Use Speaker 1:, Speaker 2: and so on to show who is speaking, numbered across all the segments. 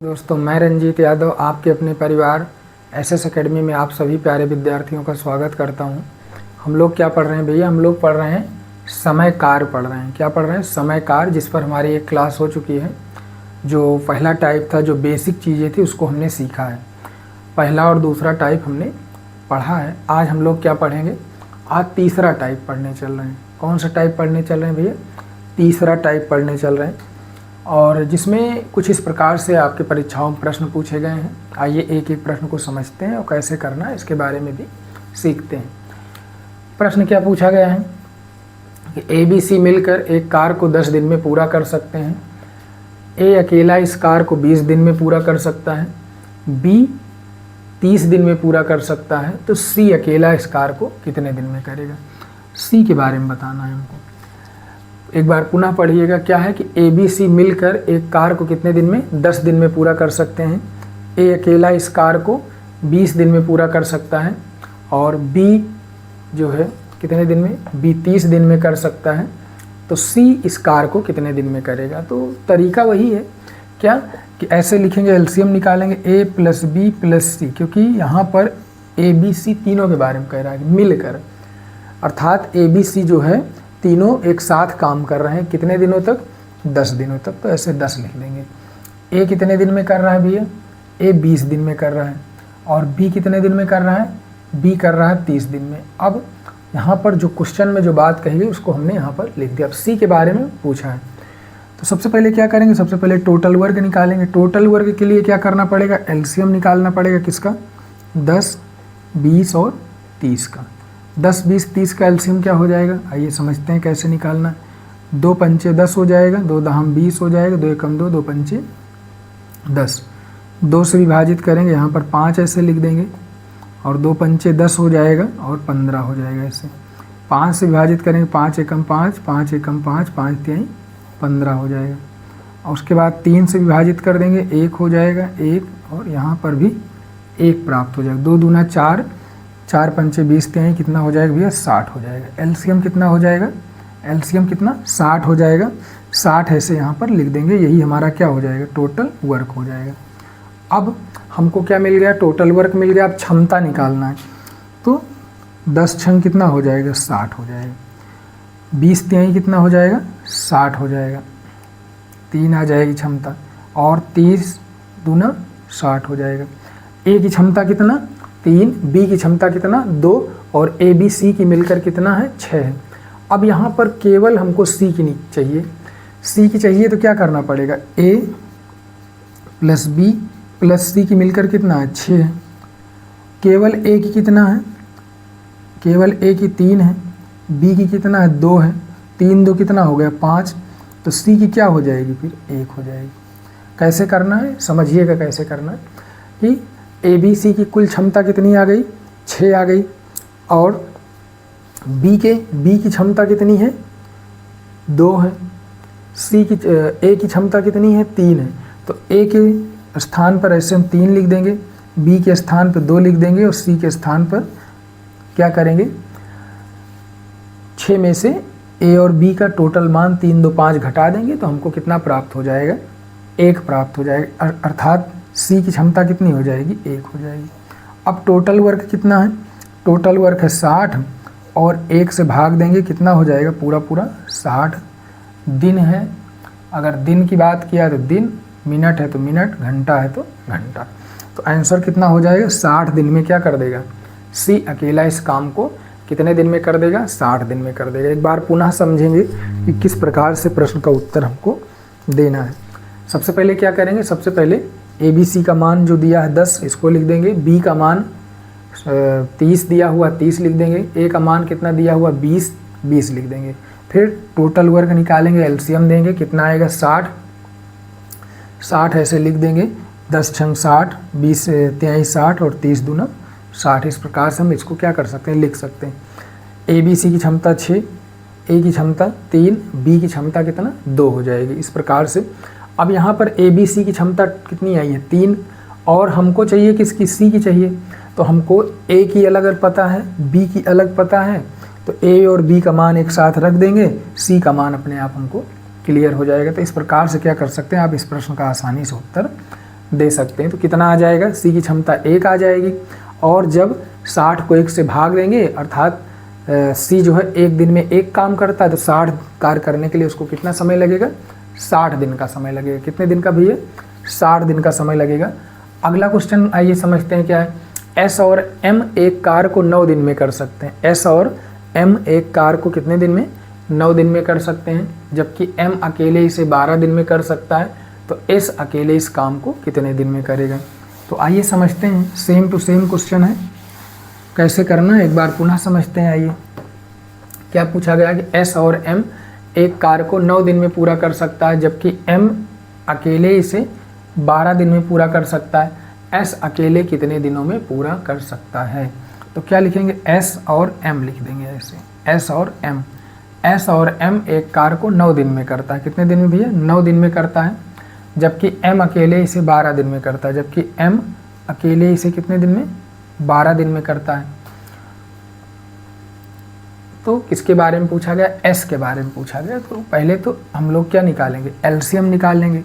Speaker 1: दोस्तों, मैं रंजीत यादव आपके अपने परिवार एसएस एकेडमी में आप सभी प्यारे विद्यार्थियों का स्वागत करता हूं। हम लोग क्या पढ़ रहे हैं भैया? हम लोग पढ़ रहे हैं समय कार्य पढ़ रहे हैं। क्या पढ़ रहे हैं? समय कार्य, जिस पर हमारी एक क्लास हो चुकी है। जो पहला टाइप था, जो बेसिक चीज़ें थी, उसको हमने सीखा है। पहला और दूसरा टाइप हमने पढ़ा है। आज हम लोग क्या पढ़ेंगे? आज तीसरा टाइप पढ़ने चल रहे हैं। कौन सा टाइप पढ़ने चल रहे हैं भैया? तीसरा टाइप पढ़ने चल रहे हैं, और जिसमें कुछ इस प्रकार से आपके परीक्षाओं में प्रश्न पूछे गए हैं। आइए एक एक प्रश्न को समझते हैं और कैसे करना है इसके बारे में भी सीखते हैं। प्रश्न क्या पूछा गया है कि ABC मिलकर एक कार को 10 दिन में पूरा कर सकते हैं। A अकेला इस कार को 20 दिन में पूरा कर सकता है। B 30 दिन में पूरा कर सकता है। तो C अकेला इस कार को कितने दिन में करेगा? C के बारे में बताना है हमको। एक बार पुनः पढ़िएगा। क्या है कि ABC मिलकर एक कार को कितने दिन में? 10 दिन में पूरा कर सकते हैं। A अकेला इस कार को 20 दिन में पूरा कर सकता है, और B जो है कितने दिन में? B 30 दिन में कर सकता है। तो C इस कार को कितने दिन में करेगा? तो तरीका वही है, क्या कि ऐसे लिखेंगे, एलसीएम निकालेंगे A + B + C, क्योंकि यहाँ पर ABC तीनों के बारे में कह रहा है मिलकर, अर्थात ABC जो है तीनों एक साथ काम कर रहे हैं। कितने दिनों तक? 10 दिनों तक। तो ऐसे 10 लिख देंगे। A कितने दिन में कर रहा है भैया? A 20 दिन में कर रहा है। और B कितने दिन में कर रहा है? B कर रहा है 30 दिन में। अब यहाँ पर जो क्वेश्चन में जो बात कही गई उसको हमने यहाँ पर लिख दिया। अब C के बारे में पूछा है, तो सबसे पहले क्या करेंगे? सबसे पहले टोटल वर्ग निकालेंगे। टोटल वर्ग के लिए क्या करना पड़ेगा? एलसीएम निकालना पड़ेगा। किसका? 10, 20 और 30 का। 10, 20, 30 का एलसीएम क्या हो जाएगा? आइए समझते हैं कैसे निकालना है। 2 पंचे 10 हो जाएगा, 2 दहम 20 हो जाएगा, 2 एकम 2, 2 पंचे 10। 2 से विभाजित करेंगे, यहाँ पर 5 ऐसे लिख देंगे, और 2 पंचे 10 हो जाएगा और 15 हो जाएगा ऐसे। 5 से विभाजित करेंगे, 5 एकम 5, 5 एकम 5, 5 तिहाई 15 हो जाएगा। और उसके बाद 3 से विभाजित कर देंगे, 1 हो जाएगा 1, और यहाँ पर भी 1 प्राप्त हो जाएगा। 2 दूना 4, 4 पंचे 20 तिहाई कितना हो जाएगा भैया? 60 हो जाएगा। एलसीएम कितना हो जाएगा? एलसीएम कितना? 60 हो जाएगा। 60 ऐसे यहाँ पर लिख देंगे। यही हमारा क्या हो जाएगा? टोटल वर्क हो जाएगा। अब हमको क्या मिल गया? टोटल वर्क मिल गया। अब क्षमता निकालना है, तो 10 छंग कितना हो जाएगा? 60 हो जाएगा। 20 तिहाई कितना हो जाएगा? 60 हो जाएगा। 3 आ जाएगी क्षमता, और 30 दूना 60 हो जाएगा। A की क्षमता कितना? 3, B की क्षमता कितना? 2, और ABC की मिलकर कितना है? 6 है। अब यहाँ पर केवल हमको C की नहीं चाहिए। C की चाहिए तो क्या करना पड़ेगा? A + B + C की मिलकर कितना है? 6 है। केवल A की कितना है? केवल A की 3 है। B की कितना है? 2 है। 3 2 कितना हो गया? 5। तो C की क्या हो जाएगी? फिर 1 हो जाएगी। कैसे करना है समझिएगा। कैसे करना है कि ABC की कुल क्षमता कितनी आ गई? 6 आ गई। और B की क्षमता कितनी है? 2 है। A की क्षमता कितनी है? 3 है। तो A के स्थान पर ऐसे हम 3 लिख देंगे, B के स्थान पर 2 लिख देंगे, और C के स्थान पर क्या करेंगे? 6 में से A और B का टोटल मान 3 2 5 घटा देंगे, तो हमको कितना प्राप्त हो जाएगा? 1 प्राप्त हो जाएगा। अर्थात C की क्षमता कितनी हो जाएगी? 1 हो जाएगी। अब टोटल वर्क कितना है? टोटल वर्क है 60, और 1 से भाग देंगे, कितना हो जाएगा? पूरा पूरा 60 दिन है। अगर दिन की बात किया तो दिन, मिनट है तो मिनट, घंटा है तो घंटा। तो आंसर कितना हो जाएगा? 60 दिन में क्या कर देगा? C अकेला इस काम को कितने दिन में कर देगा? 60 दिन में कर देगा। एक बार पुनः समझेंगे कि किस प्रकार से प्रश्न का उत्तर हमको देना है। सबसे पहले क्या करेंगे? सबसे पहले ABC का मान जो दिया है 10, इसको लिख देंगे। B का मान 30 दिया हुआ, 30 लिख देंगे। A का मान कितना दिया हुआ? 20, 20 लिख देंगे। फिर टोटल वर्क निकालेंगे, एलसीएम देंगे, कितना आएगा? 60, 60 ऐसे लिख देंगे। 10 छंग 60, 20 तिहाई 60, और 30 दूना 60। इस प्रकार से हम इसको क्या कर सकते हैं? लिख सकते हैं। ABC की क्षमता 6, A की क्षमता 3, B की क्षमता कितना? 2 हो जाएगी। इस प्रकार से अब यहाँ पर ABC की क्षमता कितनी आई है? 3, और हमको चाहिए किसकी? C की चाहिए। तो हमको A की अलग अलग पता है, B की अलग पता है, तो A और B का मान एक साथ रख देंगे, C का मान अपने आप हमको क्लियर हो जाएगा। तो इस प्रकार से क्या कर सकते हैं आप? इस प्रश्न का आसानी से उत्तर दे सकते हैं। तो कितना आ जाएगा, सी की क्षमता 1 आ जाएगी। और जब 60 को 1 से भाग देंगे अर्थात सी जो है एक दिन में 1 काम करता है, तो 60 कार्य करने के लिए उसको कितना समय लगेगा, 60 दिन का समय लगेगा। कितने दिन का भैया, 60 दिन का समय लगेगा। अगला क्वेश्चन आइए समझते हैं क्या है। एस और एम एक कार्य को 9 दिन में कर सकते हैं। एस और एम एक कार्य को कितने दिन में, 9 दिन में कर सकते हैं, जबकि एम अकेले इसे 12 दिन में कर सकता है। तो एस अकेले इस काम को कितने दिन में करेगा। तो आइए समझते हैं, सेम टू सेम क्वेश्चन है, कैसे करना है एक बार पुनः समझते हैं। आइए क्या पूछा गया कि एस और एम एक कार्य को 9 दिन में पूरा कर सकता है, जबकि एम अकेले इसे 12 दिन में पूरा कर सकता है। एस अकेले कितने दिनों में पूरा कर सकता है। तो क्या लिखेंगे, एस और एम लिख देंगे ऐसे, एस और एम। एस और एम एक कार्य को 9 दिन में करता है। कितने दिन में भैया, 9 दिन में करता है, जबकि एम अकेले इसे 12 दिन में करता है। जबकि एम अकेले इसे कितने दिन में, 12 दिन में करता है। तो किसके बारे में पूछा गया, एस के बारे में पूछा गया। तो पहले तो हम लोग क्या निकालेंगे, एलसीएम निकाल लेंगे।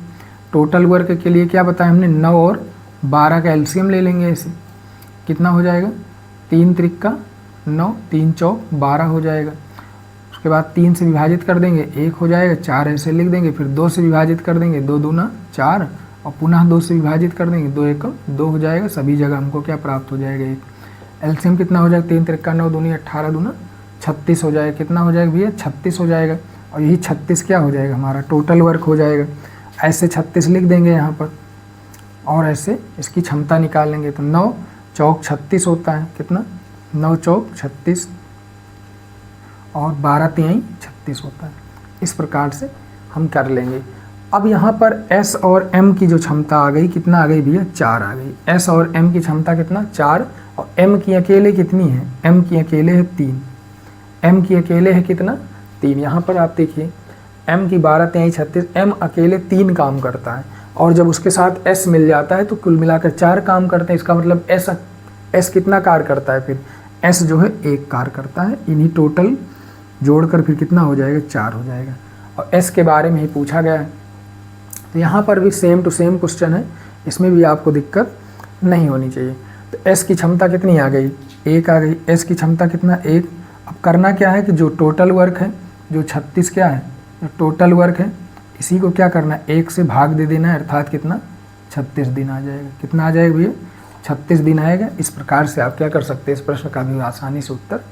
Speaker 1: टोटल वर्क के लिए क्या बताया हमने, 9 और 12 का एलसीएम ले लेंगे। ऐसे कितना हो जाएगा, 3 त्रिका 9, 3 चौक 12 हो जाएगा। उसके बाद 3 से विभाजित कर देंगे, 1 हो जाएगा। 4 ऐसे लिख देंगे, फिर 2 से विभाजित कर देंगे, 2 दूना 4, और पुनः 2 से विभाजित कर देंगे, 2 एकम 2 हो जाएगा। सभी जगह हमको क्या प्राप्त हो जाएगा, 1। एलसीएम कितना हो जाएगा, 3 त्रिका 9 दूनी 18 दूना 36 हो जाएगा। कितना हो जाएगा भैया, 36 हो जाएगा। और यही 36 क्या हो जाएगा, हमारा टोटल वर्क हो जाएगा। ऐसे 36 लिख देंगे यहाँ पर, और ऐसे इसकी क्षमता निकाल लेंगे। तो 9 चौक 36 होता है, कितना, 9 चौक 36, और 12 तिहाई 36 होता है। इस प्रकार से हम कर लेंगे। अब यहाँ पर S और M की जो क्षमता आ गई, कितना आ गई भैया, 4 आ गई। S और M की क्षमता कितना, 4, और M की अकेले कितनी है, M की अकेले है 3। M की अकेले है कितना, 3। यहाँ पर आप देखिए M की 12 तिहाई 36, M अकेले 3 काम करता है, और जब उसके साथ S मिल जाता है तो कुल मिलाकर 4 काम करते हैं। इसका मतलब S कितना कार्य करता है, फिर S जो है 1 कार्य करता है। इन्हीं टोटल जोड़कर फिर कितना हो जाएगा, 4 हो जाएगा। और S के बारे में ही पूछा गया है। तो यहाँ पर भी सेम टू सेम क्वेश्चन है, इसमें भी आपको दिक्कत नहीं होनी चाहिए। तो S की क्षमता कितनी आ गई, 1 आ गई। S की क्षमता कितना, 1। अब करना क्या है कि जो टोटल वर्क है, जो 36 क्या है, जो टोटल वर्क है, इसी को क्या करना है, 1 से भाग दे देना है, अर्थात कितना, 36 दिन आ जाएगा। कितना आ जाएगा भैया, 36 दिन आएगा। इस प्रकार से आप क्या कर सकते हैं, इस प्रश्न का भी आसानी से उत्तर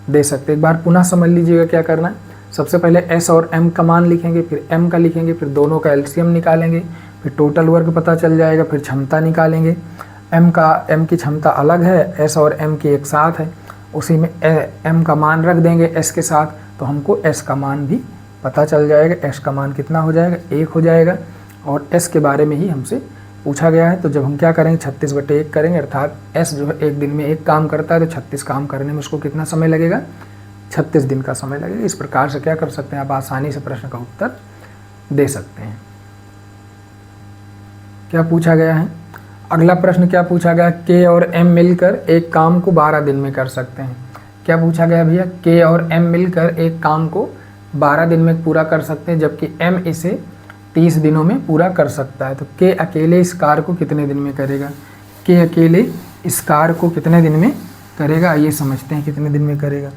Speaker 1: दे सकते हैं। एक बार पुनः समझ लीजिएगा क्या करना है। सबसे पहले S और M का मान लिखेंगे, फिर M का लिखेंगे, फिर दोनों का एलसीएम निकालेंगे, फिर टोटल वर्क पता चल जाएगा, फिर क्षमता निकालेंगे। M की क्षमता अलग है, S और M की एक साथ है, उसी में M का मान रख देंगे S के साथ, तो हमको S का मान भी पता चल जाएगा। S का मान कितना हो जाएगा, 1 हो जाएगा। और S के बारे में ही हमसे पूछा गया है। तो जब हम क्या करेंगे, 36/1 करेंगे, अर्थात S जो है एक दिन में 1 काम करता है, तो 36 काम करने में उसको कितना समय लगेगा, 36 दिन का समय लगेगा। इस प्रकार से क्या कर सकते हैं, आप आसानी से प्रश्न का उत्तर दे सकते हैं। क्या पूछा गया है, अगला प्रश्न क्या पूछा गया, K और M मिलकर एक काम को 12 दिन में कर सकते हैं। क्या पूछा गया भैया, K और M मिलकर एक काम को 12 दिन में पूरा कर सकते हैं, जबकि M इसे 30 दिनों में पूरा कर सकता है। तो K अकेले इस कार्य को कितने दिन में करेगा, K अकेले इस कार्य को कितने दिन में करेगा, आइए समझते हैं कितने दिन में करेगा।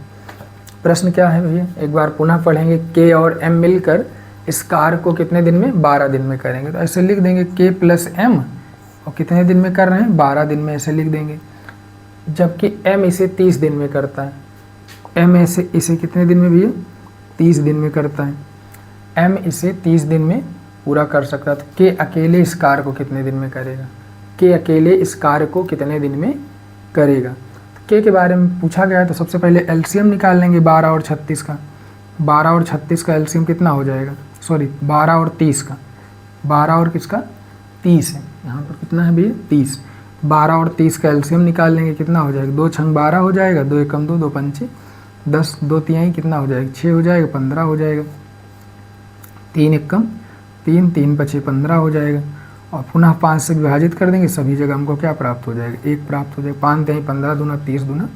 Speaker 1: प्रश्न क्या है भैया, एक बार पुनः पढ़ेंगे। K और M मिलकर इस कार्य को कितने दिन में, 12 दिन में करेंगे। तो ऐसे लिख देंगे K + M, और कितने दिन में कर रहे हैं, 12 दिन में, ऐसे लिख देंगे। जबकि M इसे 30 दिन में करता है। M इसे कितने दिन में भैया, 30 दिन में करता है। M इसे 30 दिन में पूरा कर सकता है। तो K अकेले इस कार्य को कितने दिन में करेगा, K अकेले इस कार्य को कितने दिन में करेगा। K के बारे में पूछा गया है, तो सबसे पहले एलसीएम निकाल लेंगे 12 और 36 का। 12 और 36 का एलसीएम कितना हो जाएगा, सॉरी 12 और 30 का, 12 और किसका, 30 है। यहाँ पर कितना है भैया, 30। 12 और 30 का एलसीएम निकाल लेंगे, कितना हो जाएगा, 2 छंग 12 हो जाएगा, 2 एकम 2, 2 पंचे 10, 2 तिहाई कितना हो जाएगा, 6 हो जाएगा, 15 हो जाएगा। 3 एकम 3, 3 पचे 15 हो जाएगा। और पुनः 5 से विभाजित कर देंगे, सभी जगह हमको क्या प्राप्त हो जाएगा, 1 प्राप्त हो जाएगा। 5 तिहाई 15 दूना 30 दूना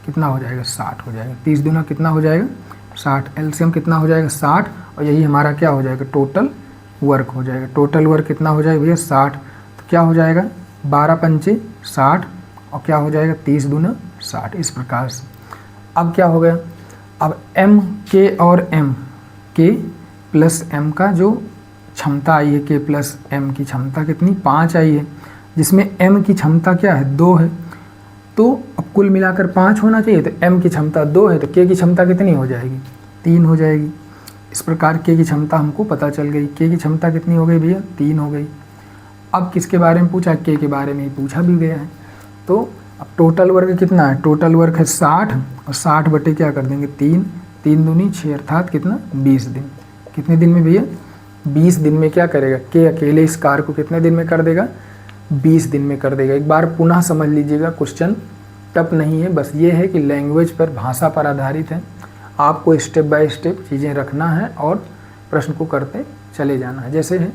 Speaker 1: कितना हो जाएगा, 60 हो जाएगा। 30 दूना कितना हो जाएगा, 60। एलसीएम कितना हो जाएगा, 60, और यही हमारा क्या हो जाएगा, टोटल वर्क हो जाएगा। टोटल वर्क कितना हो जाएगा भैया, 60। तो क्या हो जाएगा 12 पंचे 60 और क्या हो जाएगा 30 दूना 60, इस प्रकार से। अब क्या हो गया, अब m k और m k प्लस m का जो क्षमता आई है, k प्लस m की क्षमता कितनी 5 आई है, जिसमें m की क्षमता क्या है 2 है, तो अब कुल मिलाकर 5 होना चाहिए, तो m की क्षमता 2 है तो k की क्षमता कितनी हो जाएगी 3 हो जाएगी। इस प्रकार k की क्षमता हमको पता चल गई, k की क्षमता कितनी हो गई भैया 3 हो गई। अब किसके बारे में पूछा, k के बारे में ही पूछा भी गया है। तो अब टोटल वर्क कितना है, टोटल वर्क है 60 और 60 बटे क्या कर देंगे 3, 3 दूनी 6 अर्थात कितना 20 दिन। कितने दिन में भैया 20 दिन में क्या करेगा, k अकेले इस कार्य को कितने दिन में कर देगा 20 दिन में कर देगा। एक बार पुनः समझ लीजिएगा, क्वेश्चन टफ नहीं है, बस ये है कि लैंग्वेज पर, भाषा पर आधारित है। आपको स्टेप बाय स्टेप चीज़ें रखना है और प्रश्न को करते चले जाना है। जैसे है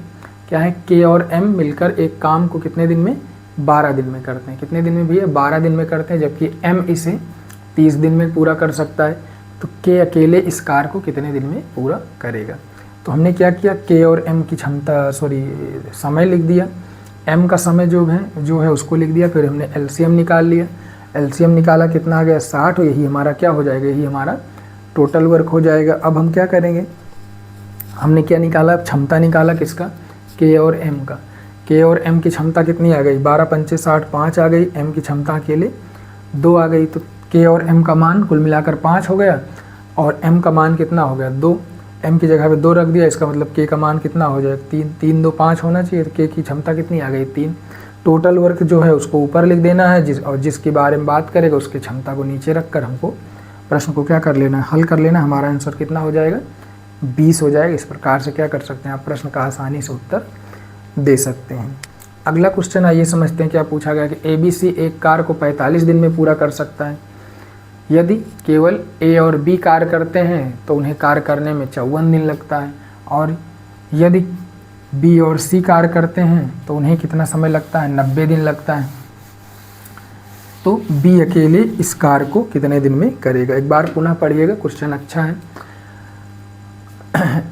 Speaker 1: क्या है, k और m मिलकर एक काम को कितने दिन में 12 दिन में करते हैं। कितने दिन में भैया 12 दिन में करते हैं, जबकि m इसे 30 दिन में पूरा कर सकता है। तो k अकेले इस कार्य को कितने दिन में पूरा करेगा। तो हमने क्या किया, k और m की क्षमता समय लिख दिया, m का समय जो है उसको लिख दिया, फिर हमने LCM निकाल लिया। LCM निकाला, कितना आ गया 60, और यही हमारा क्या हो जाएगा, यही हमारा टोटल वर्क हो जाएगा। अब हम क्या करेंगे, हमने क्या निकाला, क्षमता निकाला किसका, k और m का। k और m की क्षमता कितनी आ गई 12 पंचे 60, 5 आ गई, m की क्षमता अकेले 2 आ गई। तो k और m का मान कुल मिलाकर 5 हो गया और m का मान कितना हो गया 2, m की जगह पे 2 रख दिया, इसका मतलब k का मान कितना हो जाएगा 3, 3 2 5 होना चाहिए, तो k की क्षमता कितनी आ गई 3। टोटल वर्क जो है उसको ऊपर लिख देना है, और जिसके बारे में बात करेगा उसकी क्षमता को नीचे रख कर हमको प्रश्न को क्या कर लेना है, हल कर लेना। हमारा आंसर कितना हो जाएगा 20 हो जाएगा। इस प्रकार से क्या कर सकते हैं आप, प्रश्न का आसानी से उत्तर दे सकते हैं। अगला क्वेश्चन आइए समझते हैं क्या पूछा गया कि ABC एक कार्य को 45 दिन में पूरा कर सकता है। यदि केवल A और B कार्य करते हैं तो उन्हें कार्य करने में 54 दिन लगता है, और यदि B और C कार्य करते हैं तो उन्हें कितना समय लगता है 90 दिन लगता है। तो B अकेले इस कार्य को कितने दिन में करेगा। एक बार पुनः पढ़िएगा, क्वेश्चन अच्छा है।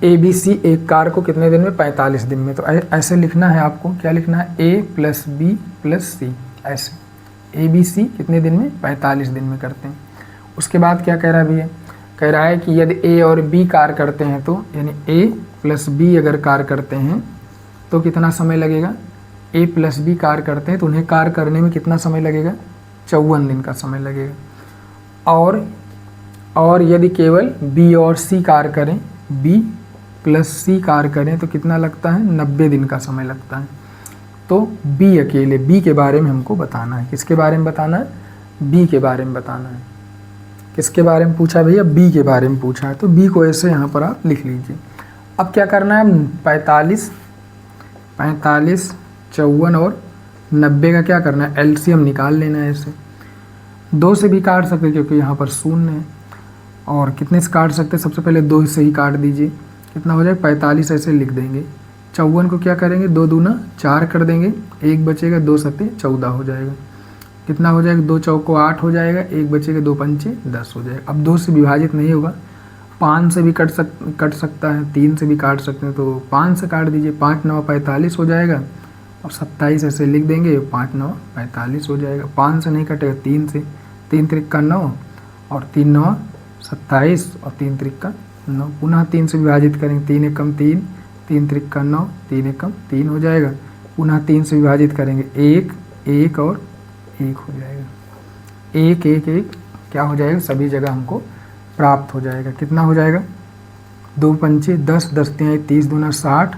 Speaker 1: ABC एक कार्य को कितने दिन में 45 दिन में, तो ऐसे लिखना है आपको, क्या लिखना है A plus B plus C, ऐसे ABC कितने दिन में 45 दिन में करते हैं। उसके बाद क्या कह रहा है भैया, कह रहा है कि यदि A और B कार्य करते हैं तो यानी A प्लस B अगर कार्य करते हैं तो कितना समय लगेगा, A प्लस B कार्य करते हैं तो उन्हें कार्य करने में कितना समय लगेगा 54 दिन का समय लगेगा। और यदि केवल B और C कार्य करें, B प्लस C कार्य करें तो कितना लगता है 90 दिन का समय लगता है। तो B अकेले, B के बारे में हमको बताना है। किसके बारे में बताना है, B के बारे में बताना है। किसके बारे में पूछा भैया, B के बारे में पूछा है, तो B को ऐसे यहाँ पर आप लिख लीजिए। अब क्या करना है, 45, 54 और 90 का क्या करना है, LCM निकाल लेना है। ऐसे 2 से भी काट सकते क्योंकि यहाँ पर शून्य है, और कितने से काट सकते, सबसे पहले 2 से ही काट दीजिए, कितना हो जाएगा 45 ऐसे लिख देंगे। 54 को क्या करेंगे 2 दूना 4 कर देंगे, 1 बचेगा, 2 सत्ते 14 हो जाएगा। कितना हो जाएगा 2 चौको 8 हो जाएगा, 1 बचेगा, 2 पंचे 10 हो जाएगा। अब 2 से विभाजित नहीं होगा, 5 से भी कट सकता है, 3 से भी काट सकते हैं, तो 5 से काट दीजिए, 5 9 45 हो जाएगा, और 27 ऐसे लिख देंगे, 5 9 45 हो जाएगा। 5 से नहीं कटेगा, 3 से, 3 त्रिक 9 और 3 9 27 और 3 त्रिक 9, पुनः 3 से विभाजित करेंगे, 3 एकम 3, 3 त्रिक 9, 3 एकम 3 हो जाएगा। पुनः 3 से विभाजित करेंगे, 1 1 और 1 हो जाएगा, 1 1 1 क्या हो जाएगा, सभी जगह हमको प्राप्त हो जाएगा। कितना हो जाएगा 2 पंचे 10, 10 तिहाई 30 दूना 60,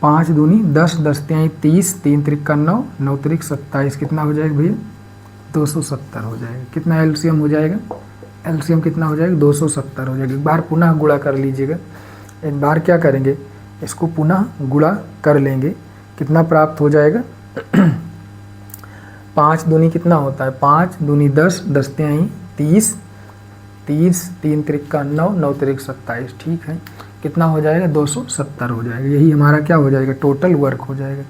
Speaker 1: 5 दूनी 10, 10 तिहाई 30, 3 त्रिक 9, 9 त्रिक 27, कितना हो जाएगा भैया 270 हो जाएगा। कितना LCM हो जाएगा, LCM कितना हो जाएगा 270 हो जाएगा। एक बार पुनः गुणा कर लीजिएगा, एक बार क्या करेंगे इसको पुनः गुणा कर लेंगे, कितना प्राप्त हो जाएगा 5 दूनी कितना होता है, 5 दूनी 10, 10 तिहाई 30, 3 त्रिक 9, 9 त्रिक 27, ठीक है। कितना हो जाएगा 270 हो जाएगा। यही हमारा क्या हो जाएगा टोटल वर्क हो जाएगा।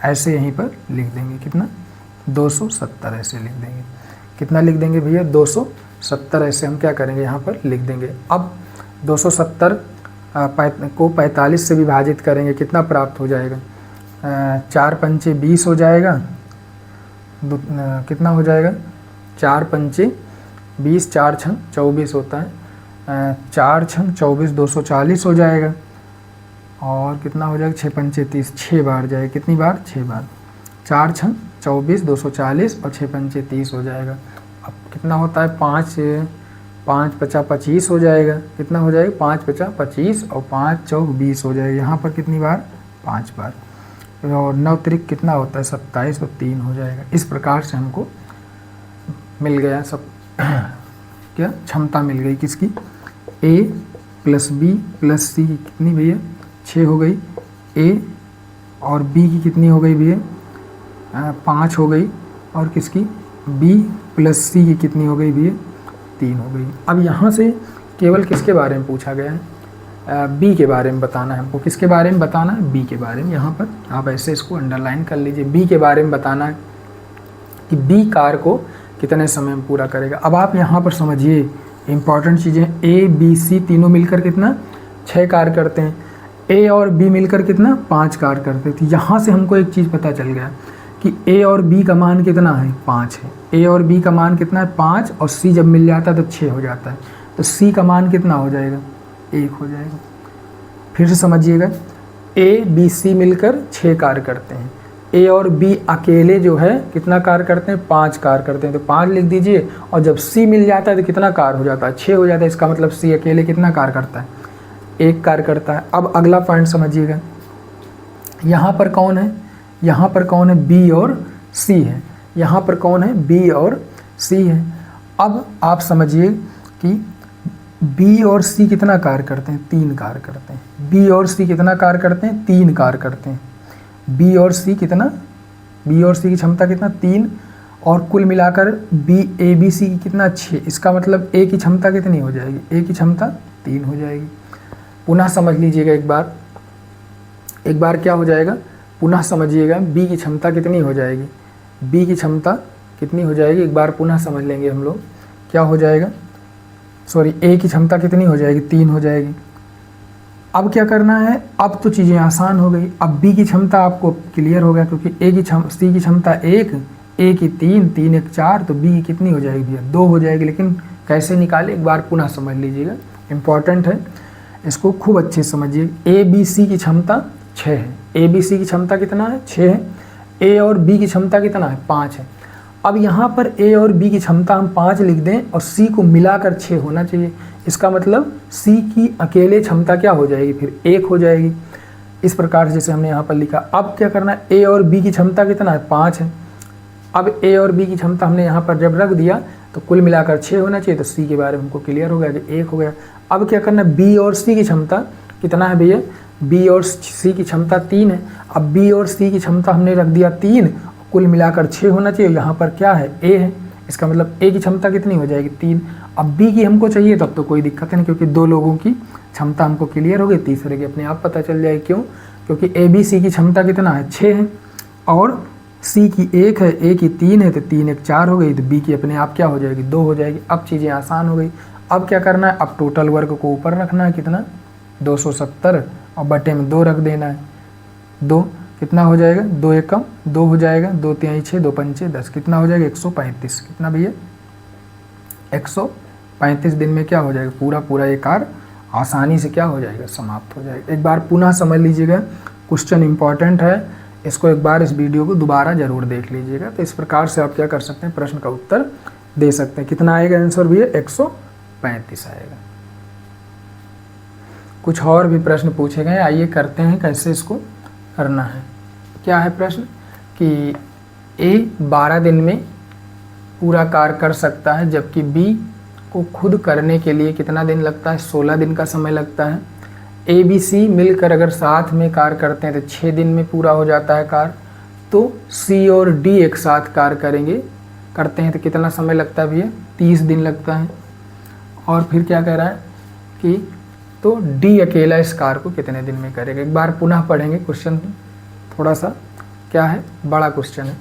Speaker 1: ऐसे यहीं पर लिख देंगे, कितना 270 ऐसे लिख देंगे। कितना लिख देंगे भैया 270 ऐसे हम क्या करेंगे यहाँ पर लिख देंगे। अब 270 को 45 से विभाजित करेंगे, कितना प्राप्त हो जाएगा 4 पंचे 20 हो जाएगा, कितना हो जाएगा 4 पंचे 20, 4 छंग 24 होता है, 4 छंग 24 240 हो जाएगा, और कितना हो जाएगा 6 पंचे 30, 6 बार जाएगा, कितनी बार 6 बार, 4 छंग 24 240 और 6 पंचे 30 हो जाएगा। अब कितना होता है 5 पचा 25 हो जाएगा, कितना हो जाएगा 5 पचा 25 और 5 चौक 20 हो जाएगा। यहाँ पर कितनी बार 5 बार, और 9 त्रिक कितना होता है 27 और 3 हो जाएगा। इस प्रकार से हमको मिल गया सब क्या क्षमता मिल गई किसकी, A plus B plus C की कितनी भैया 6 हो गई, A और B की कितनी हो गई भैया 5 हो गई, और किसकी B प्लस C की कितनी हो गई भैया 3 हो गई। अब यहाँ से केवल किसके बारे में पूछा गया है, B के बारे में बताना है हमको। किसके बारे में बताना है, B के बारे में। यहाँ पर आप ऐसे इसको अंडरलाइन कर लीजिए, B के बारे में बताना है कि B कार को कितने समय में पूरा करेगा। अब आप यहाँ पर समझिए इम्पॉर्टेंट चीज़ें, A B C तीनों मिलकर कितना 6 कार करते हैं, A और B मिलकर कितना 5 कार करते थे। यहाँ से हमको एक चीज़ पता चल गया कि A और B का मान कितना है 5 है, A और B का मान कितना है 5, और C जब मिल जाता है तो 6 हो जाता है, तो C का मान कितना हो जाएगा 1 हो जाएगा। फिर से समझिएगा, A B C मिलकर 6 कार करते हैं, A और B अकेले जो है कितना कार करते हैं 5 कार करते हैं, तो 5 लिख दीजिए, और जब C मिल जाता है तो कितना कार हो जाता है 6 हो जाता है। इसका मतलब C अकेले कितना कार करता है 1 कार करता है। अब अगला पॉइंट समझिएगा, यहाँ पर कौन है, यहाँ पर कौन है B और C है, यहाँ पर कौन है B और C है। अब आप समझिए कि B और C कितना कार करते हैं 3 कार करते हैं, B और C कितना कार करते हैं 3 कार करते हैं, B और C कितना, B और C की क्षमता कितना 3, और कुल मिलाकर A B C की कितना 6। इसका मतलब A की क्षमता कितनी हो जाएगी, A की क्षमता 3 हो जाएगी। पुनः समझ लीजिएगा एक बार क्या हो जाएगा, पुनः समझिएगा B की क्षमता कितनी हो जाएगी, B की क्षमता कितनी हो जाएगी, एक बार पुनः समझ लेंगे हम लोग। क्या हो जाएगा, सॉरी A की क्षमता कितनी हो जाएगी 3 हो जाएगी। अब क्या करना है, अब तो चीज़ें आसान हो गई। अब B की क्षमता आपको क्लियर हो गया, क्योंकि C की क्षमता 1, A की 3, 3 1 4, तो B की कितनी हो जाएगी भैया 2 हो जाएगी। लेकिन कैसे निकाले एक बार पुनः समझ लीजिएगा, इम्पॉर्टेंट है, इसको खूब अच्छे से समझिए। A B C की क्षमता 6 है, A B C की क्षमता कितना है 6 है, A और B की क्षमता कितना है 5 है। अब यहाँ पर A और B की क्षमता हम 5 लिख दें और C को मिलाकर 6 होना चाहिए। इसका मतलब C की अकेले क्षमता क्या हो जाएगी फिर 1 हो जाएगी। इस प्रकार से जैसे हमने यहाँ पर लिखा। अब क्या करना है, A और B की क्षमता कितना है 5 है। अब A और B की क्षमता हमने यहाँ पर जब रख दिया तो कुल मिलाकर 6 होना चाहिए, तो C के बारे में हमको क्लियर हो गया कि 1 हो गया। अब क्या करना है, B और C की क्षमता कितना है भैया, B और C की क्षमता 3 है। अब B और C की क्षमता हमने रख दिया 3, कुल मिलाकर 6 होना चाहिए। यहाँ पर क्या है A है, इसका मतलब A की क्षमता कितनी हो जाएगी 3। अब B की हमको चाहिए तब तो कोई दिक्कत नहीं, क्योंकि 2 लोगों की क्षमता हमको क्लियर हो गई, तीसरे की अपने आप पता चल जाएगी। क्यों, क्योंकि A B C की क्षमता कितना है 6 है, और C की 1 है, A की 3 है, तो 3 1 4 हो गई, तो B की अपने आप क्या हो जाएगी 2 हो जाएगी। अब चीज़ें आसान हो गई। अब क्या करना है, अब टोटल वर्ग को ऊपर रखना है, कितना 270, और बटे में 2 रख देना है। 2 कितना हो जाएगा, 2 एकम 2 हो जाएगा, 2 तिहाई 6, 2 पंचे 10, कितना हो जाएगा 135। कितना भैया 135 दिन में क्या हो जाएगा, पूरा ये कार्य आसानी से क्या हो जाएगा, समाप्त हो जाएगा। एक बार पुनः समझ लीजिएगा, क्वेश्चन इंपॉर्टेंट है, इसको एक बार इस वीडियो को दोबारा ज़रूर देख लीजिएगा। तो इस प्रकार से आप क्या कर सकते हैं, प्रश्न का उत्तर दे सकते हैं। कितना आएगा आंसर भैया 135 आएगा। कुछ और भी प्रश्न पूछे गए, आइए करते हैं कैसे इसको करना है। क्या है प्रश्न कि A 12 दिन में पूरा कार्य कर सकता है, जबकि B को खुद करने के लिए कितना दिन लगता है, 16 दिन का समय लगता है। A B C मिलकर अगर साथ में कार्य करते हैं तो 6 दिन में पूरा हो जाता है कार्य। तो C और D एक साथ कार्य करते हैं तो कितना समय लगता है भैया, 30 दिन लगता है। और फिर क्या कह रहा है कि तो D अकेला इस कार्य को कितने दिन में करेगा। एक बार पुनः पढ़ेंगे क्वेश्चन, थोड़ा सा क्या है, बड़ा क्वेश्चन है।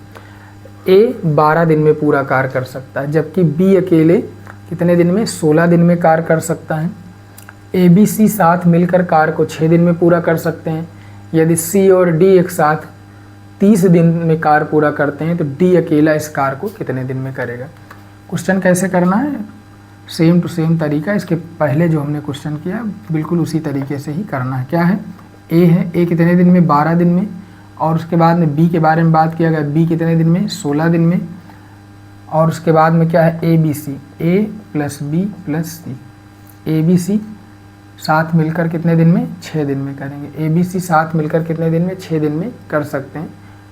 Speaker 1: A 12 दिन में पूरा कार्य कर सकता है, जबकि B अकेले कितने दिन में, 16 दिन में कार्य कर सकता है। A B C साथ मिलकर कार्य को 6 दिन में पूरा कर सकते हैं। यदि C और D एक साथ 30 दिन में कार्य पूरा करते हैं तो डी अकेला इस कार्य को कितने दिन में करेगा। क्वेश्चन कैसे करना है, सेम टू सेम तरीका, इसके पहले जो हमने क्वेश्चन किया बिल्कुल उसी तरीके से ही करना है। क्या है, ए है, ए कितने दिन में, 12 दिन में, और उसके बाद में बी के बारे में बात किया गया, बी कितने दिन में, 16 दिन में, और उसके बाद में क्या है, A B C, A plus B plus C, A B C साथ मिलकर कितने दिन में, 6 दिन में करेंगे। ए बी सी साथ मिलकर कितने दिन में, 6 दिन में कर सकते हैं।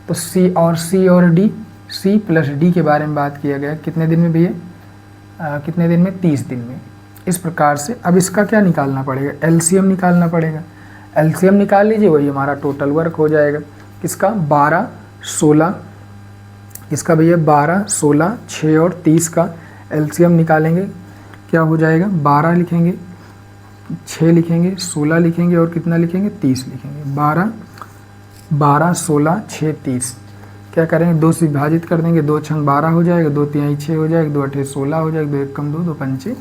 Speaker 1: तो सी और डी, सी प्लस डी के बारे में बात किया गया, कितने दिन में भैया, कितने दिन में, 30 दिन में। इस प्रकार से अब इसका क्या निकालना पड़ेगा, एलसीएम निकालना पड़ेगा। एलसीएम निकाल लीजिए, वही हमारा टोटल वर्क हो जाएगा। किसका, 12 16, इसका भैया 12 16 6 और 30 का एलसीएम निकालेंगे, क्या हो जाएगा, 12 लिखेंगे, 6 लिखेंगे, 16 लिखेंगे और कितना लिखेंगे, 30 लिखेंगे। 12 16 6 30 क्या करेंगे, 2 से विभाजित कर देंगे, 2 छंग 12 हो जाएगा, 2 तिहाई 6 हो जाएगा, 2 अठे 16 हो जाएगा, 2 एक कम 2, 2 पंचे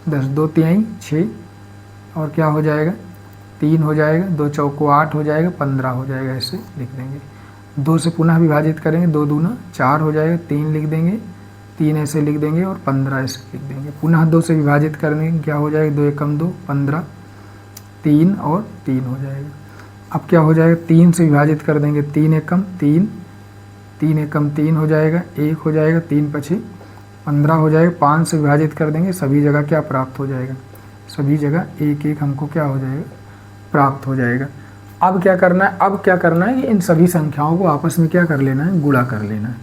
Speaker 1: 10, 2 तिहाई 6 और क्या हो जाएगा, 3 हो जाएगा, 2 चौको 8 हो जाएगा, 15 हो जाएगा, ऐसे लिख देंगे। 2 से पुनः विभाजित करेंगे, 2 दूना 4 हो जाएगा, 3 लिख देंगे, 3 ऐसे लिख देंगे और 15 ऐसे लिख देंगे। पुनः 2 से विभाजित करने क्या हो जाएगा, 2 एकम 2 15, 3 और 3 हो जाएगा। अब क्या हो जाएगा, 3 से विभाजित कर देंगे, 3 एकम 3, 3 एकम 3 हो जाएगा, 1 हो जाएगा, 3 पछे 15 हो जाएगा। 5 से विभाजित कर देंगे, सभी जगह क्या प्राप्त हो जाएगा, सभी जगह 1 1 हमको क्या हो जाएगा, प्राप्त हो जाएगा। अब क्या करना है, अब क्या करना है कि इन सभी संख्याओं को आपस में क्या कर लेना है, गुणा कर लेना है।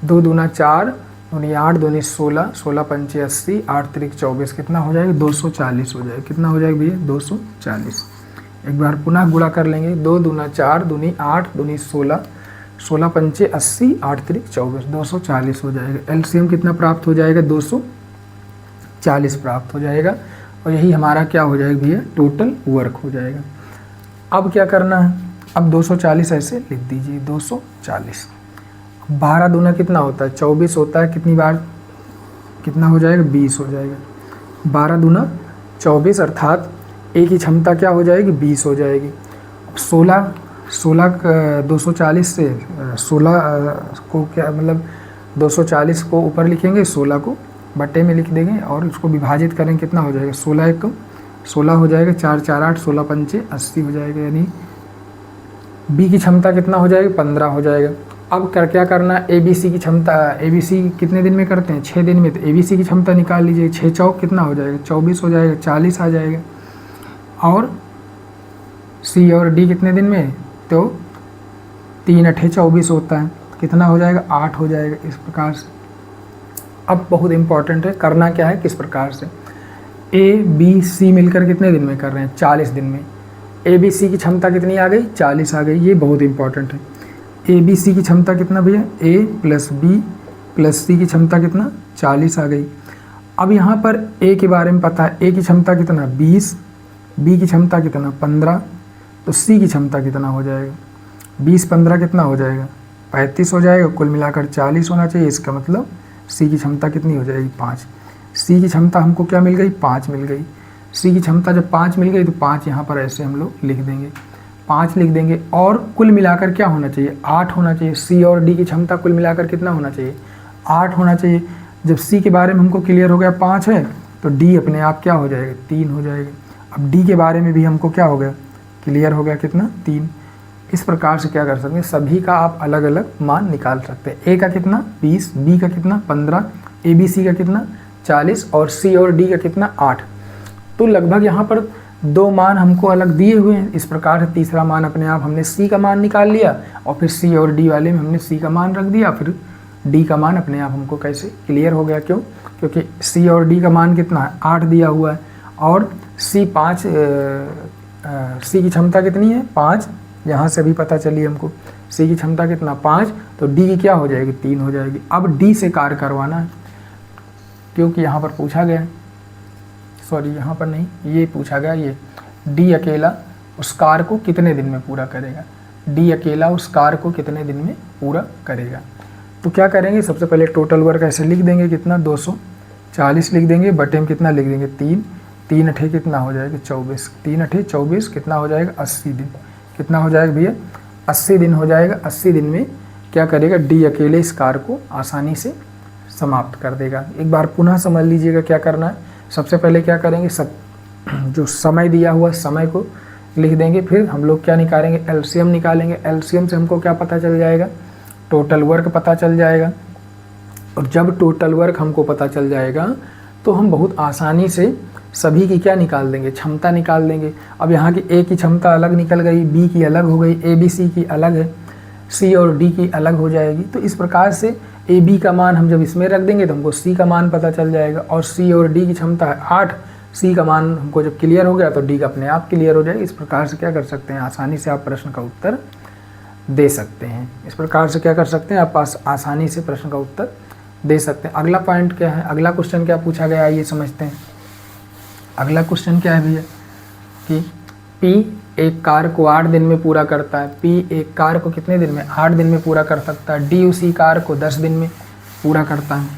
Speaker 1: 2 दूना 4, 2 8, 2 16, 16 पंचे 80, 8 त्रिक 24, कितना हो जाएगा, 240 हो जाएगा। कितना हो जाएगा भैया, 240। एक बार पुनः गुणा कर लेंगे, 2 दूना 4, 2 8, 2 16, 16 पंचे 80, 8 त्रिक 24, 240 हो जाएगा। एलसीएम कितना प्राप्त हो जाएगा, 240 प्राप्त हो जाएगा। और यही हमारा क्या हो जाएगा भैया, टोटल वर्क हो जाएगा। अब क्या करना है, अब 240 ऐसे लिख दीजिए, 240। 12 दूना कितना होता है, 24 होता है, कितनी बार कितना हो जाएगा, 20 हो जाएगा। 12 दूना 24 अर्थात एक ही क्षमता क्या हो जाएगी, 20 हो जाएगी। 16 240 से 16 को क्या मतलब 240 को ऊपर लिखेंगे, 16 को बट्टे में लिख देंगे और उसको विभाजित करेंगे, कितना हो जाएगा, 16 एकम 16 हो जाएगा, 4 4 8, 16 पंचे 80 हो जाएगा। यानी बी की क्षमता कितना हो जाएगा, 15 हो जाएगा। अब क्या करना है, ए बी सी की क्षमता, ए बी सी कितने दिन में करते हैं, 6 दिन में, तो ए बी सी की क्षमता निकाल लीजिए। 6 चौक कितना हो जाएगा, 24 हो जाएगा, 40 आ जाएगा। और सी और डी कितने दिन में, तो 3 अठे 24 होता है, कितना हो जाएगा, 8 हो जाएगा। इस प्रकार से अब बहुत इंपॉर्टेंट है, करना क्या है, किस प्रकार से, ए बी सी मिलकर कितने दिन में कर रहे हैं, 40 दिन में। ए बी सी की क्षमता कितनी आ गई, 40 आ गई, ये बहुत इंपॉर्टेंट है। ए बी सी की क्षमता कितना भैया, ए प्लस बी प्लस सी की क्षमता कितना, 40 आ गई। अब यहाँ पर ए के बारे में पता है, ए की क्षमता कितना 20, बी की क्षमता कितना 15, तो सी की क्षमता कितना हो जाएगा, 20 15 कितना हो जाएगा, 35 हो जाएगा। कुल मिलाकर 40 होना चाहिए। इसका मतलब सी की क्षमता कितनी हो जाएगी, 5। सी की क्षमता हमको क्या मिल गई, 5 मिल गई। सी की क्षमता जब 5 मिल गई तो 5 यहाँ पर ऐसे हम लोग लिख देंगे, 5 लिख देंगे। और कुल मिलाकर क्या होना चाहिए, 8 होना चाहिए। सी और डी की क्षमता कुल मिलाकर कितना होना चाहिए, 8 होना चाहिए। जब सी के बारे में हमको क्लियर हो गया 5 है, तो डी अपने आप क्या हो जाएगा, 3 हो जाएगा। अब डी के बारे में भी हमको क्या हो गया, क्लियर हो गया, कितना, 3। इस प्रकार से क्या कर सकते हैं, सभी का आप अलग अलग मान निकाल सकते हैं। ए का कितना 20, बी का कितना 15, ए बी सी का कितना 40 और सी और डी का कितना 8। तो लगभग यहाँ पर 2 मान हमको अलग दिए हुए हैं। इस प्रकार से तीसरा मान अपने आप हमने सी का मान निकाल लिया और फिर सी और डी वाले में हमने सी का मान रख दिया, फिर डी का मान अपने आप हमको कैसे क्लियर हो गया। क्यों, क्योंकि सी और डी का मान कितना है, 8 दिया हुआ है और सी 5, सी की क्षमता कितनी है 5, यहाँ से भी पता चली हमको सी की क्षमता कितना 5, तो डी की क्या हो जाएगी, 3 हो जाएगी। अब डी से कार्य करवाना है, क्योंकि यहाँ पर पूछा गया, सॉरी यहाँ पर नहीं, ये पूछा गया, ये डी अकेला उस कार्य को कितने दिन में पूरा करेगा, डी अकेला उस कार्य को कितने दिन में पूरा करेगा। तो क्या करेंगे, सबसे पहले टोटल वर्क ऐसे लिख देंगे, कितना 240 लिख देंगे, बटे में कितना लिख देंगे 3, 3 अठे कितना हो जाएगा 24, 3 अठे 24 कितना हो जाएगा 80 दिन, कितना हो जाएगा भैया 80 दिन हो जाएगा। 80 दिन में क्या करेगा, डी अकेले इस कार्य को आसानी से समाप्त कर देगा। एक बार पुनः समझ लीजिएगा क्या करना है। सबसे पहले क्या करेंगे, सब जो समय दिया हुआ समय को लिख देंगे, फिर हम लोग क्या निकालेंगे, एलसीएम निकालेंगे। एलसीएम से हमको क्या पता चल जाएगा, टोटल वर्क पता चल जाएगा। और जब टोटल वर्क हमको पता चल जाएगा तो हम बहुत आसानी से सभी की क्या निकाल देंगे, क्षमता निकाल देंगे। अब यहाँ की ए की क्षमता अलग निकल गई, बी की अलग हो गई, ए बी सी की अलग है, सी और डी की अलग हो जाएगी। तो इस प्रकार से ए बी का मान हम जब इसमें रख देंगे तो हमको सी का मान पता चल जाएगा। और सी और डी की क्षमता है 8, सी का मान हमको जब क्लियर हो गया तो डी का अपने आप क्लियर हो जाएगा। इस प्रकार से क्या कर सकते हैं, आसानी से आप प्रश्न का उत्तर दे सकते हैं। इस प्रकार से क्या कर सकते हैं, आप आसानी से प्रश्न का उत्तर दे सकते हैं। अगला पॉइंट क्या है, अगला क्वेश्चन क्या पूछा गया है, ये समझते हैं। अगला क्वेश्चन क्या है भैया कि P एक कार्य को 8 दिन में पूरा करता है। P एक कार्य को कितने दिन में, 8 दिन में पूरा कर सकता है। D उसी कार्य को 10 दिन में पूरा करता है।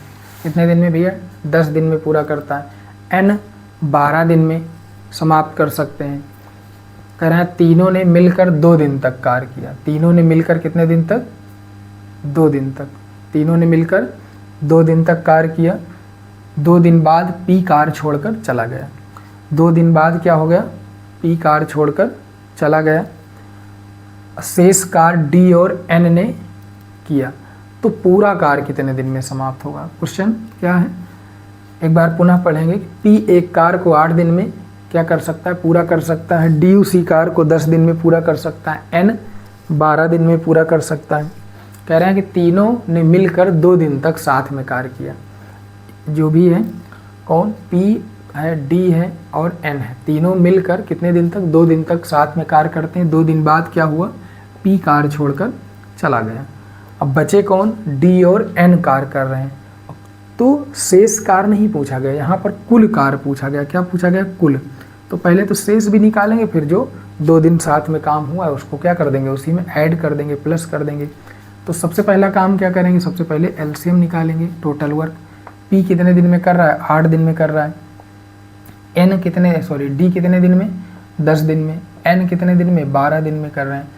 Speaker 1: कितने दिन में भैया, 10 दिन में पूरा करता है। N 12 दिन में समाप्त कर सकते हैं। कह रहे हैं तीनों ने मिलकर 2 दिन तक कार्य किया। तीनों ने मिलकर कितने दिन तक, 2 दिन तक। तीनों ने मिलकर 2 दिन तक कार्य किया। 2 दिन बाद P कार्य छोड़कर चला गया। 2 दिन बाद क्या हो गया, P कार्य छोड़कर चला गया। शेष कार्य D और N ने किया। तो पूरा कार्य कितने दिन में समाप्त होगा, क्वेश्चन क्या है, एक बार पुनः पढ़ेंगे। P एक कार्य को 8 दिन में क्या कर सकता है, पूरा कर सकता है। D उसी कार्य को 10 दिन में पूरा कर सकता है। N 12 दिन में पूरा कर सकता है। कह रहे हैं कि तीनों ने मिलकर 2 दिन तक साथ में कार्य किया। जो भी है कौन, P है, D है और N है, तीनों मिलकर कितने दिन तक, 2 दिन तक साथ में कार्य करते हैं। 2 दिन बाद क्या हुआ, P कार्य छोड़कर चला गया। अब बचे कौन, D और N कार्य कर रहे हैं। तो शेष कार्य नहीं पूछा गया, यहाँ पर कुल कार्य पूछा गया। क्या पूछा गया, कुल। तो पहले तो शेष भी निकालेंगे, फिर जो 2 दिन साथ में काम हुआ है उसको क्या कर देंगे, उसी में ऐड कर देंगे, प्लस कर देंगे। तो सबसे पहला काम क्या करेंगे, सबसे पहले एलसीएम निकालेंगे, टोटल वर्क। P कितने दिन में कर रहा है, 8 दिन में कर रहा है। D कितने दिन में, 10 दिन में। N कितने दिन में, 12 दिन में कर रहे हैं।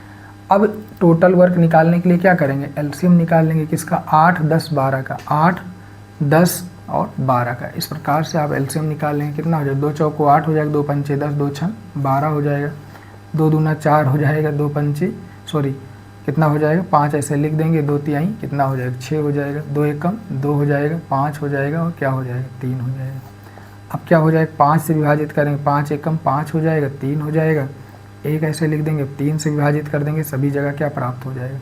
Speaker 1: अब टोटल वर्क निकालने के लिए क्या करेंगे, एलसीएम निकाल लेंगे। किसका, 8, 10, 12 का। 8, 10 और 12 का। इस प्रकार से आप एलसीएम निकाल लेंगे। कितना हो जाएगा, 2 चौको 8 हो जाएगा, 2 पंचे 10, 2 छः 12 हो जाएगा, 2 दूना 4 हो जाएगा, 2 पंचे कितना हो जाएगा, 5 ऐसे लिख देंगे, 2 तिहाई कितना हो जाएगा, 6 हो जाएगा, 2 एकम 2 हो जाएगा, 5 हो जाएगा और क्या हो जाएगा, 3 हो जाएगा। अब क्या हो जाएगा, 5 से विभाजित करेंगे, 5 एकम 5 हो जाएगा, 3 हो जाएगा, 1 ऐसे लिख देंगे, 3 से विभाजित कर देंगे, सभी जगह क्या प्राप्त हो जाएगा,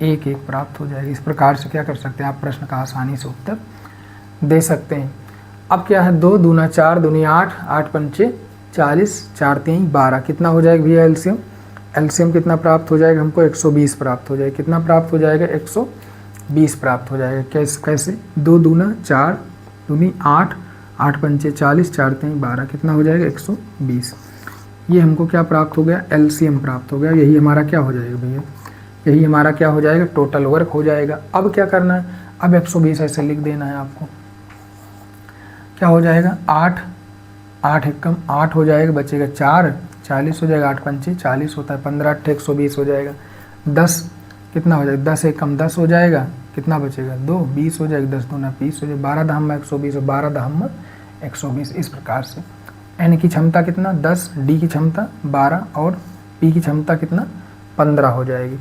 Speaker 1: 1 1 प्राप्त हो जाएगा। इस प्रकार से क्या कर सकते हैं, आप प्रश्न का आसानी से उत्तर दे सकते हैं। अब क्या है, 2 दूना 4 दूनी 8, 8 पंचे 40, 4 3 12 कितना हो जाएगा भैया एलसीएम। एलसीएम कितना प्राप्त हो जाएगा हमको, 120 प्राप्त हो जाएगा। कितना प्राप्त हो जाएगा, 120 प्राप्त हो जाएगा। कैसे, 2 दूना 4 दूनी 8, 8 पंचे 40, 4 3 12 कितना हो जाएगा, 120। ये हमको क्या प्राप्त हो गया, एलसीएम प्राप्त हो गया। यही हमारा क्या हो जाएगा भैया, यही हमारा क्या हो जाएगा, टोटल वर्क हो जाएगा। अब क्या करना है, अब 120 ऐसे लिख देना है आपको। क्या हो जाएगा, 8 एकम 8 हो जाएगा, बचेगा 4, 40 हो जाएगा, 8 पंचे 40 होता है, 15 8 120 हो जाएगा। 10 कितना हो जाएगा, 10 एकम 10 हो जाएगा, कितना बचेगा, 2 20 हो जाएगा, 10 दूना 20 हो जाएगा, 12 दहम 120 और 12 दहम 120। इस प्रकार से N की क्षमता कितना, 10, D की क्षमता 12 और P की क्षमता कितना, 15 हो जाएगी।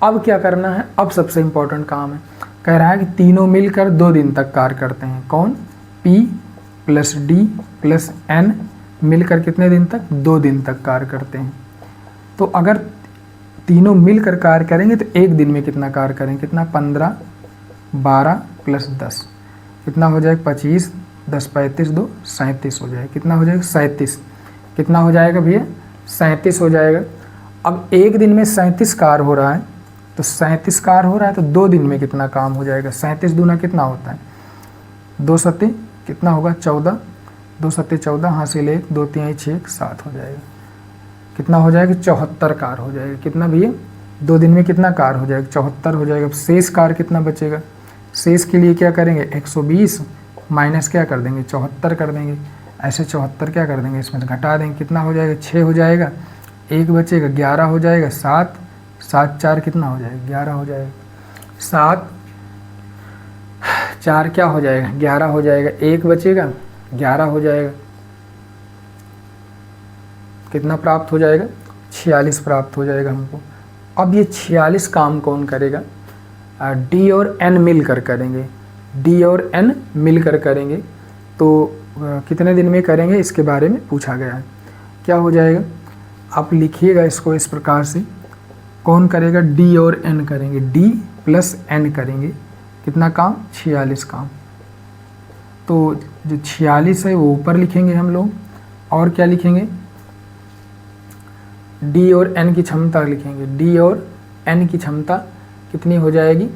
Speaker 1: अब क्या करना है, अब सबसे इम्पोर्टेंट काम है, कह रहा है कि तीनों मिलकर 2 दिन तक कार्य करते हैं। कौन, P plus D plus N मिलकर कितने दिन तक, 2 दिन तक कार्य करते हैं। तो अगर तीनों मिलकर कार्य करेंगे तो एक दिन में कितना कार्य करेंगे, कितना, 15 12 प्लस 10 कितना हो जाएगा, 25, 10 35 2 37 हो जाएगा। कितना हो जाएगा, 37। कितना हो जाएगा भैया, 37 हो जाएगा। अब एक दिन में 37 कार्य हो रहा है, तो 37 कार्य हो रहा है तो 2 दिन में कितना काम हो जाएगा, 37 दूना कितना होता है, 2 सत्ते कितना होगा, 14, 2 सत्ते 14, हासिल 1, 2 3 6 7 हो जाएगा। कितना हो जाएगा, 74 कार्य हो जाएगा। कितना भैया, 2 दिन में कितना कार्य हो जाएगा, 74 हो जाएगा। अब शेष कार्य कितना बचेगा, शेष के लिए क्या करेंगे, 120 माइनस क्या कर देंगे, 74 कर देंगे। ऐसे 74 क्या कर देंगे, इसमें घटा देंगे, कितना हो जाएगा, 6 हो जाएगा, 1 बचेगा, 11 हो जाएगा, 7 7 4 कितना हो जाएगा, 11 हो जाएगा। 7 4 क्या हो जाएगा, 11 हो जाएगा। 1 बचेगा, 11 हो जाएगा। कितना प्राप्त हो जाएगा, 46 प्राप्त हो जाएगा हमको। अब ये 46 काम कौन करेगा, डी और एन मिलकर करेंगे। डी और एन मिलकर करेंगे तो कितने दिन में करेंगे, इसके बारे में पूछा गया है। क्या हो जाएगा, आप लिखिएगा इसको इस प्रकार से, कौन करेगा, डी और एन करेंगे, डी प्लस एन करेंगे। कितना काम, 46 काम। तो जो 46 है वो ऊपर लिखेंगे हम लोग, और क्या लिखेंगे, डी और एन की क्षमता लिखेंगे। डी और एन की क्षमता कितनी हो जाएगी,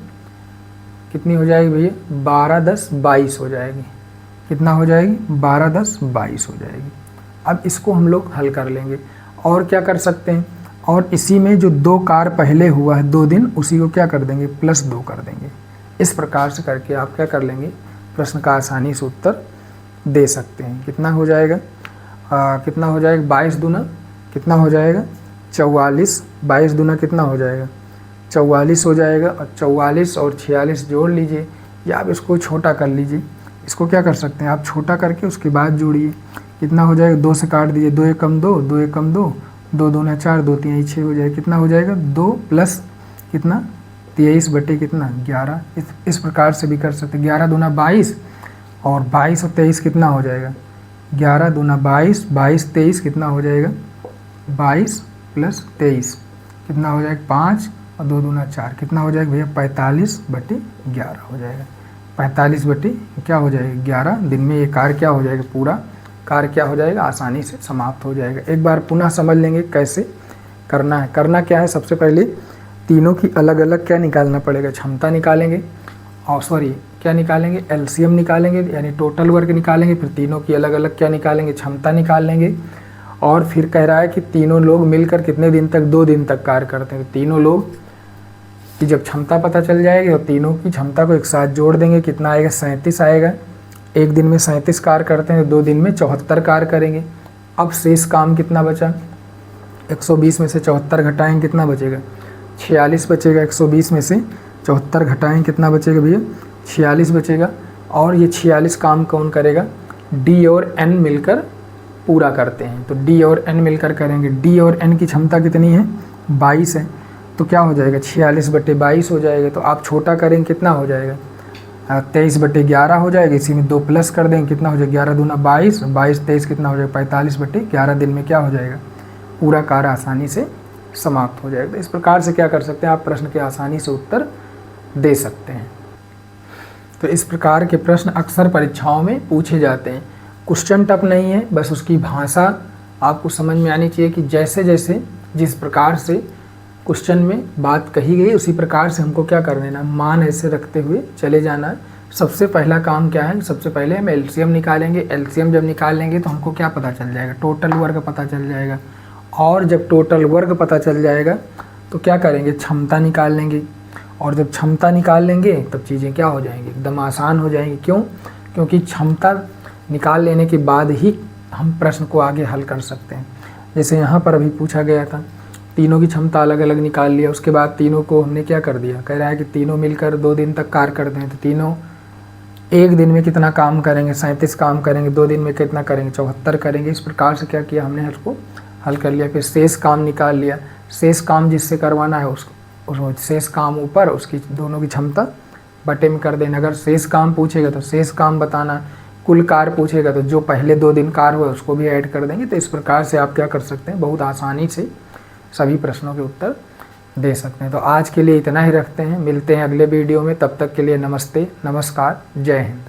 Speaker 1: कितनी हो जाएगी भैया, 12 10 22 हो जाएगी। कितना हो जाएगी, 12 10 22 हो जाएगी। अब इसको हम लोग हल कर लेंगे। और क्या कर सकते हैं, और इसी में जो 2 कार्य पहले हुआ है 2 दिन, उसी को क्या कर देंगे, +2 कर देंगे। इस प्रकार से करके आप क्या कर लेंगे, प्रश्न का आसानी से उत्तर दे सकते हैं। कितना हो जाएगा, कितना हो जाएगा, 22 दूना कितना हो जाएगा, 44। 22 दूना कितना हो जाएगा, 44 हो जाएगा। और 44 और 46 जोड़ लीजिए, या आप इसको छोटा कर लीजिए। इसको क्या कर सकते हैं आप, छोटा करके उसके बाद जोड़िए। कितना हो जाएगा, 2 से काट दीजिए, 2 एकम 2, 2 एकम 2, 2 दूना 4, 2 3 6 हो जाएगा। कितना हो जाएगा, 2 प्लस कितना, 23 बटे कितना, 11। इस प्रकार से भी कर सकते हैं। 11 दूना 22, और 22 और 23 कितना हो जाएगा, 11 दूना 22, 22 23 कितना हो जाएगा, 22 प्लस 23 कितना हो जाएगा, 5, और 2 दूना 4 कितना हो जाएगा भैया, 45 बटे 11 हो जाएगा। 45 बटे क्या हो जाएगा, 11 दिन में ये कार्य क्या हो जाएगा, पूरा कार्य क्या हो जाएगा, आसानी से समाप्त हो जाएगा। एक बार पुनः समझ लेंगे कैसे करना है। करना क्या है, सबसे पहले तीनों की अलग अलग क्या निकालना पड़ेगा, क्षमता निकालेंगे, और क्या निकालेंगे, एलसीएम निकालेंगे, यानी टोटल वर्क निकालेंगे। फिर तीनों की अलग अलग क्या निकालेंगे, क्षमता निकाल लेंगे। और फिर कह रहा है कि तीनों लोग मिलकर कितने दिन तक, 2 दिन तक कार्य करते हैं। तीनों लोग की जब क्षमता पता चल जाएगी और तीनों की क्षमता को एक साथ जोड़ देंगे, कितना आएगा, 37 आएगा। एक दिन में 37 कार्य करते हैं, 2 दिन में 74 कार्य करेंगे। अब शेष काम कितना बचा, 120 में से 74 घटाएंगे, कितना बचेगा, 46 बचेगा। 120 में से 74 घटाएंगे, कितना बचेगा भैया, 46 बचेगा। और ये 46 काम कौन करेगा, डी और एन मिलकर पूरा करते हैं। तो डी और एन मिलकर करेंगे। डी और एन की क्षमता कितनी है, 22 है। तो क्या हो जाएगा, 46 बटे 22 हो जाएगा। तो आप छोटा करेंगे, कितना हो जाएगा, 23 बटे 11 हो जाएगा। इसी में 2 प्लस कर देंगे, कितना हो जाएगा, 11 दूना 22, 22 23 कितना हो जाएगा, 45 बटे 11 दिन में क्या हो जाएगा, पूरा कार्य आसानी से समाप्त हो जाएगा। तो इस प्रकार से क्या कर सकते हैं आप, प्रश्न के आसानी से उत्तर दे सकते हैं। तो इस प्रकार के प्रश्न अक्सर परीक्षाओं में पूछे जाते हैं। क्वेश्चन टफ नहीं है, बस उसकी भाषा आपको समझ में आनी चाहिए कि जैसे जैसे जिस प्रकार से क्वेश्चन में बात कही गई उसी प्रकार से हमको क्या कर देना, मान ऐसे रखते हुए चले जाना है। सबसे पहला काम क्या है, सबसे पहले हम एलसीएम निकालेंगे। एलसीएम जब निकाल लेंगे तो हमको क्या पता चल जाएगा, टोटल वर्ग पता चल जाएगा। और जब टोटल वर्ग पता चल जाएगा तो क्या करेंगे, क्षमता निकाल लेंगे। और जब क्षमता निकाल लेंगे तब चीज़ें क्या हो जाएंगी, एकदम आसान हो जाएंगी। क्यों, क्योंकि क्षमता निकाल लेने के बाद ही हम प्रश्न को आगे हल कर सकते हैं। जैसे यहाँ पर अभी पूछा गया था, तीनों की क्षमता अलग अलग निकाल लिया, उसके बाद तीनों को हमने क्या कर दिया, कह रहा है कि तीनों मिलकर 2 दिन तक कार्य करते हैं। तो तीनों एक दिन में कितना काम करेंगे, 37 काम करेंगे। 2 दिन में कितना करेंगे, 74 करेंगे। इस प्रकार से क्या किया हमने, उसको हल कर लिया। फिर शेष काम निकाल लिया। शेष काम जिससे करवाना है उसको शेष काम ऊपर, उसकी दोनों की क्षमता बटे में कर देना। अगर शेष काम पूछेगा तो शेष काम बताना, कुल कार्य पूछेगा तो जो पहले 2 दिन कार्य हुआ उसको भी ऐड कर देंगे। तो इस प्रकार से आप क्या कर सकते हैं, बहुत आसानी से सभी प्रश्नों के उत्तर दे सकते हैं। तो आज के लिए इतना ही रखते हैं, मिलते हैं अगले वीडियो में। तब तक के लिए नमस्ते, नमस्कार, जय हिंद।